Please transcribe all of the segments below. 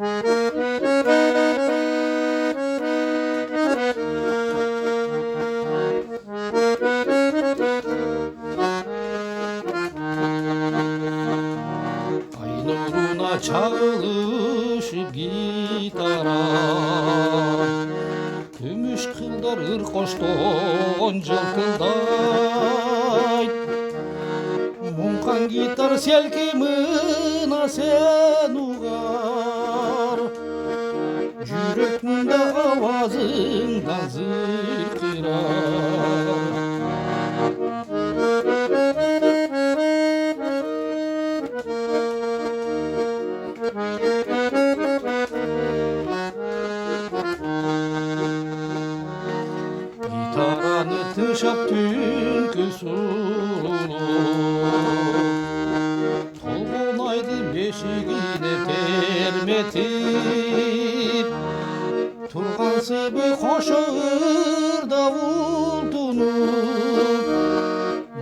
Ay nuruna çalışıp gitara, gümüş kılдар ırkoşton жылкылдай. Мұңқан гитар селкемына сен уғар, жүрегімді авазыңдан зырқырар. Гитараны тыңшап түнгі сұлулық, толғанайдың бешігіне терметіп, тұрған себі қошыр давыл тұнып,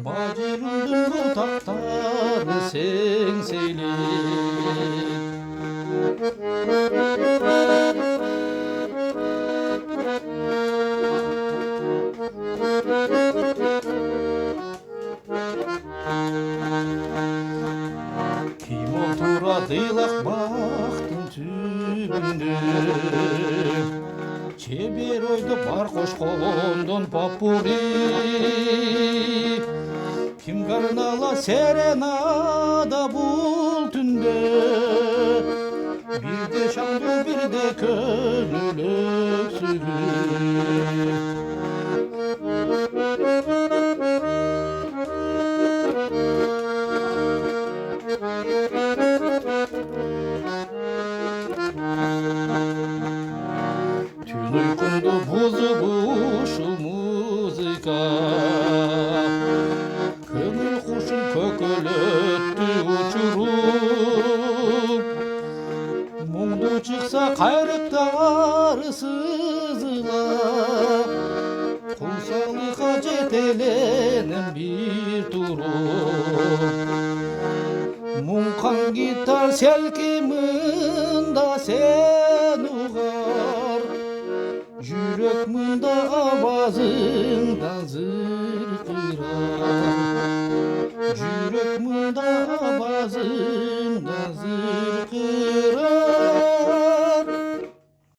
бажырымдың бұтақтары сеңселеп. Ким отырадылақ бақтың түбінде, чебер ойды бар қошқондон попури. Ким гарнала серенада бұл түнде, бірде шаңды бірде көңіл өксігіп. Түн ұйқымды бұзып ұшыл музыка, көңіл құшын көкөлөтті ұшырып, мұңды шықса қайрықтары сызылап, құлсалыға жетеленім бір тұрып. Мұңқан гитар селкемында сен ұғар, жүрек мұнда авазыңдан зырқырар. Жүрек мұнда авазыңдан зырқырар.